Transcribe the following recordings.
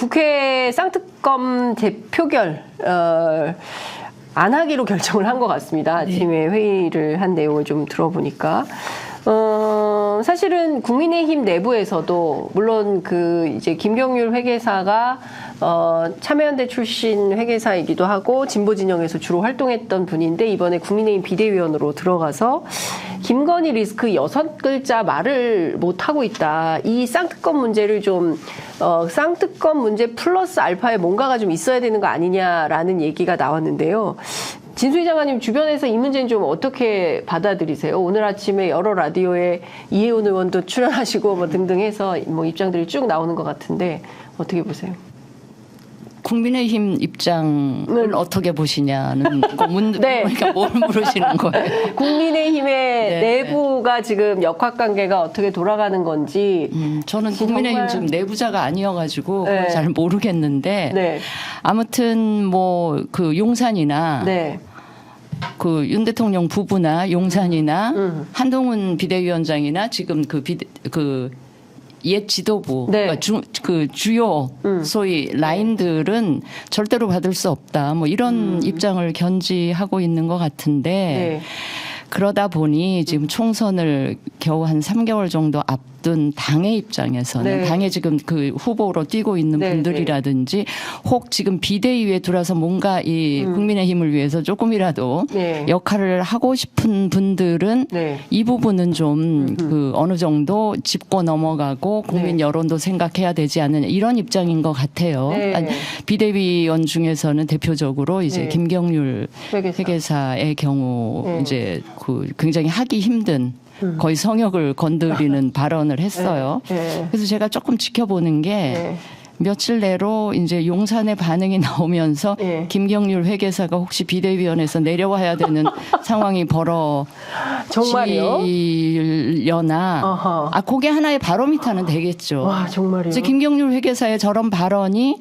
국회 쌍특검 재표결 안 하기로 결정을 한 것 같습니다. 아침에 회의를 한 내용을 좀 들어보니까. 사실은 국민의힘 내부에서도 물론 이제 김경률 회계사가 참여연대 출신 회계사이기도 하고 진보 진영에서 주로 활동했던 분인데 이번에 국민의힘 비대위원으로 들어가서 김건희 리스크 6글자 말을 못 하고 있다. 이 쌍특검 문제를 좀 쌍특검 문제 플러스 알파에 뭔가가 좀 있어야 되는 거 아니냐라는 얘기가 나왔는데요. 진수희 장관님 주변에서 이 문제는 좀 어떻게 받아들이세요? 오늘 아침에 여러 라디오에 이혜원 의원도 출연하시고 뭐 등등 해서 뭐 입장들이 쭉 나오는 것 같은데 어떻게 보세요? 국민의힘 입장을 어떻게 보시냐는 네. 그러니까 뭘 물으시는 거예요? 국민의힘의 네. 내부가 지금 역학관계가 어떻게 돌아가는 건지 저는 국민의힘 지금 내부자가 아니어가지고 네. 잘 모르겠는데 네. 아무튼 뭐 그 용산이나 네. 그 윤 대통령 부부나 용산이나 한동훈 비대위원장이나 지금 옛 지도부, 네. 그러니까 주요 소위 라인들은 절대로 받을 수 없다. 뭐 이런 입장을 견지하고 있는 것 같은데 네. 그러다 보니 지금 총선을 겨우 한 3개월 정도 앞둔 당의 입장에서는 네. 당에 지금 그 후보로 뛰고 있는 네. 분들이라든지 혹 지금 비대위에 들어와서 뭔가 이 국민의힘을 위해서 조금이라도 네. 역할을 하고 싶은 분들은 네. 이 부분은 좀 어느 정도 짚고 넘어가고 국민 네. 여론도 생각해야 되지 않느냐 이런 입장인 것 같아요. 네. 비대위원 중에서는 대표적으로 이제 네. 김경률 회계사의 경우 네. 이제 굉장히 하기 힘든 거의 성역을 건드리는 발언을 했어요. 그래서 제가 조금 지켜보는 게 며칠 내로 이제 용산의 반응이 나오면서 김경률 회계사가 혹시 비대위원회에서 내려와야 되는 상황이 벌어지려나. 그게 하나의 바로미터는 되겠죠. 와, 정말요? 김경률 회계사의 저런 발언이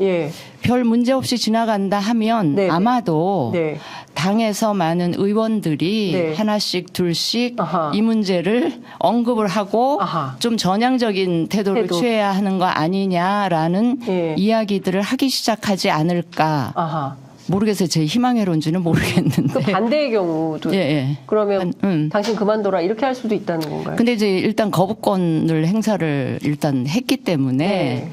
별 문제 없이 지나간다 하면 네네. 아마도 네. 당에서 많은 의원들이 네. 하나씩 둘씩 이 문제를 언급을 하고 좀 전향적인 태도를 취해야 하는 거 아니냐라는 이야기들을 하기 시작하지 않을까. 모르겠어요. 제 희망회론지는 모르겠는데. 그 반대의 경우도 그러면 당신 그만둬라 이렇게 할 수도 있다는 건가요? 근데 이제 일단 거부권을 행사를 일단 했기 때문에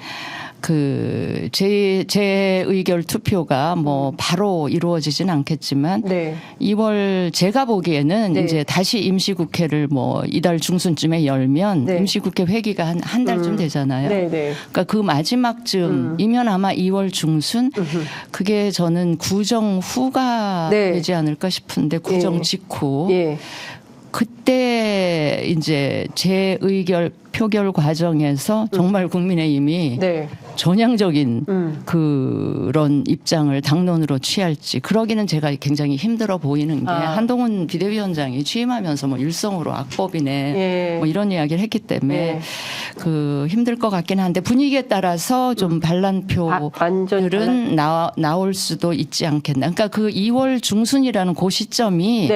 제 의결 투표가 뭐 바로 이루어지진 않겠지만 2월 제가 보기에는 이제 다시 임시국회를 뭐 이달 중순쯤에 열면 임시국회 회기가 한 달쯤 되잖아요. 그러니까 그 마지막쯤이면 아마 2월 중순 그게 저는 구정 후가 되지 않을까 싶은데 구정 직후 그때 이제 제 의결 표결 과정에서 정말 국민의힘이 전향적인 그런 입장을 당론으로 취할지 그러기는 제가 굉장히 힘들어 보이는 게 한동훈 비대위원장이 취임하면서 뭐 일성으로 악법이네 뭐 이런 이야기를 했기 때문에 힘들 것 같긴 한데 분위기에 따라서 좀 반란표들은 나올 수도 있지 않겠나. 그러니까 그 2월 중순이라는 그 시점이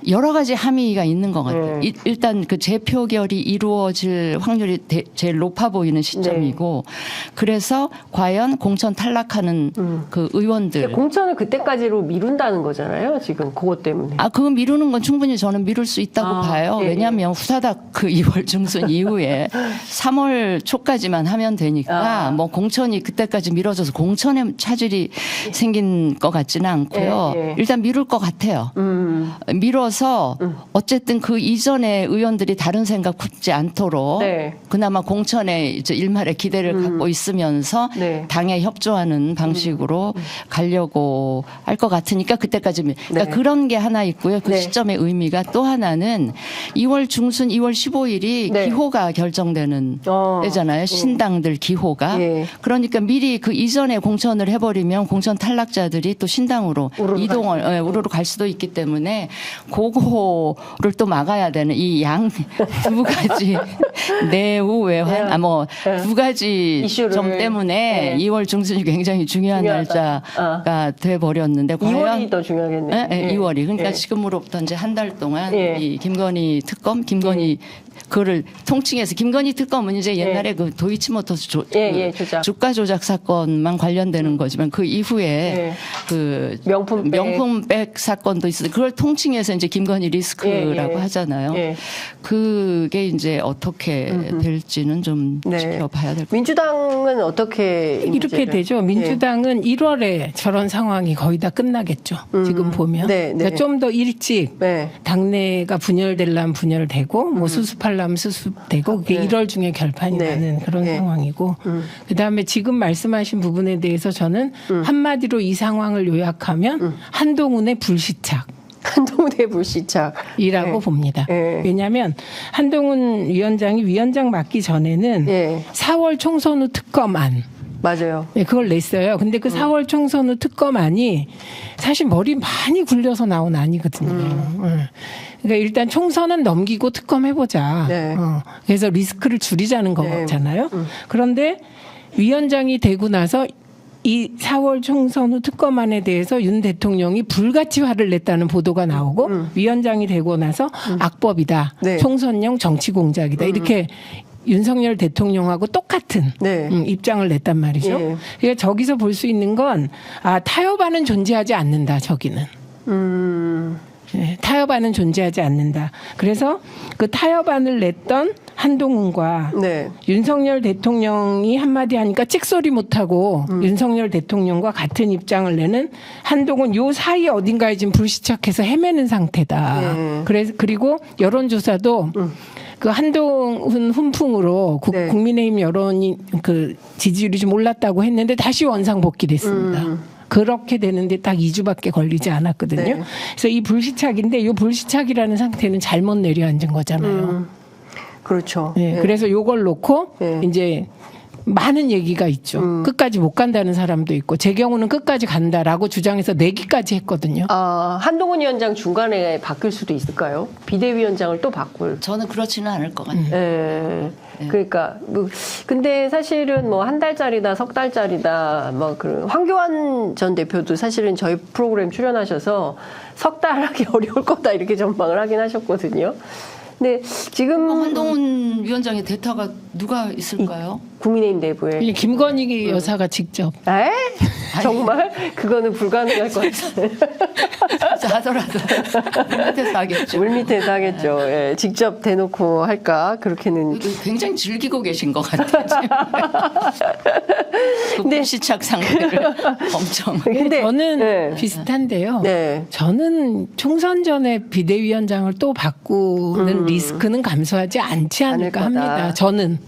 여러 가지 함의가 있는 것 같아요. 일단 그 재표결이 이루어질 확률이 제일 높아 보이는 시점이고 그래서 과연 공천 탈락하는 그 의원들. 공천을 그때까지로 미룬다는 거잖아요. 지금 그것 때문에. 그거 미루는 건 충분히 저는 미룰 수 있다고 봐요. 왜냐하면 후다닥 그 2월 중순 이후에 3월 초까지만 하면 되니까 뭐 공천이 그때까지 미뤄져서 공천에 차질이 생긴 것 같지는 않고요. 일단 미룰 것 같아요. 미뤄서 어쨌든 그 이전에 의원들이 다른 생각 굳지 않도록 그나마 공천에 이제 일말의 기대를 갖고 있으면서 당에 협조하는 방식으로 가려고 할 것 같으니까 그때까지 그러니까 그런 게 하나 있고요. 그 시점의 의미가 또 하나는 2월 중순 2월 15일이 기호가 결정되는 때잖아요. 신당들 기호가. 그러니까 미리 그 이전에 공천을 해버리면 공천 탈락자들이 또 신당으로 이동을 우르르 갈 수도 있기 때문에 그거를 또 막아야 되는 이 양 두 가지 내후 외환 두 가지 점 때문에 2월 중순이 굉장히 중요한 날짜가 돼 버렸는데 2월이 더 중요하겠네요. 2월이 그러니까 지금으로부터 이제 한 달 동안 이 김건희 특검, 김건희 그거를 통칭해서 김건희 특검은 이제 옛날에 그 도이치모터스 조작. 주가 조작 사건만 관련되는 거지만 그 이후에 그 명품백 사건도 있어서 그걸 통칭해서 이제 김건희 리스크라고 하잖아요. 그게 이제 어떻게 될지는 좀 지켜봐야 될 것 같아요. 민주당은 어떻게 이렇게 되죠. 민주당은 1월에 저런 상황이 거의 다 끝나겠죠. 지금 보면 그러니까 좀 더 일찍 당내가 분열되려면 분열되고 뭐 수습하려면 수습되고 그게 1월 중에 결판이 나는 그런 상황이고 그다음에 지금 말씀하신 부분에 대해서 저는 한마디로 이 상황을 요약하면 한동훈의 불시착. 한동훈의 불시착이라고 봅니다. 왜냐하면 한동훈 위원장이 위원장 맡기 전에는 4월 총선 후 특검안 맞아요. 그걸 냈어요. 근데 그 4월 총선 후 특검안이 사실 머리 많이 굴려서 나온 안이거든요. 그러니까 일단 총선은 넘기고 특검 해보자. 그래서 리스크를 줄이자는 거잖아요. 그런데 위원장이 되고 나서 이 4월 총선 후 특검안에 대해서 윤 대통령이 불같이 화를 냈다는 보도가 나오고 위원장이 되고 나서 악법이다. 총선용 정치 공작이다. 이렇게 윤석열 대통령하고 똑같은 입장을 냈단 말이죠. 그러니까 저기서 볼 수 있는 건 타협안은 존재하지 않는다. 저기는. 타협안은 존재하지 않는다. 그래서 그 타협안을 냈던 한동훈과 윤석열 대통령이 한마디 하니까 찍소리 못하고 윤석열 대통령과 같은 입장을 내는 한동훈 요 사이 어딘가에 지금 불시착해서 헤매는 상태다. 그리고 여론조사도 그 한동훈 훈풍으로 국민의힘 여론이 그 지지율이 좀 올랐다고 했는데 다시 원상복귀됐습니다. 그렇게 되는데 딱 2주밖에 걸리지 않았거든요. 그래서 이 불시착인데 이 불시착이라는 상태는 잘못 내려앉은 거잖아요. 그렇죠. 그래서 요걸 놓고 이제 많은 얘기가 있죠. 끝까지 못 간다는 사람도 있고 제 경우는 끝까지 간다라고 주장해서 내기까지 했거든요. 한동훈 위원장 중간에 바뀔 수도 있을까요? 비대위원장을 또 바꿀. 저는 그렇지는 않을 것 같아요. 그러니까 근데 사실은 뭐 한 달짜리다 석 달짜리다 뭐 그 황교안 전 대표도 사실은 저희 프로그램 출연하셔서 석 달 하기 어려울 거다 이렇게 전망을 하긴 하셨거든요. 근데 지금 한동훈 위원장의 대타가 누가 있을까요? 국민의힘 내부에 김건희 여사가 직접. 에? 정말? 그거는 불가능할 것 같아요. 하더라도 물밑에서 하겠죠. 물밑에서 하겠죠. 직접 대놓고 할까? 그렇게는 굉장히 즐기고 계신 것 같아요. 그 불시착 상태를 엄청. 근데 저는 비슷한데요. 저는 총선 전에 비대위원장을 또 바꾸는 리스크는 감수하지 않지 않을까 합니다. 저는.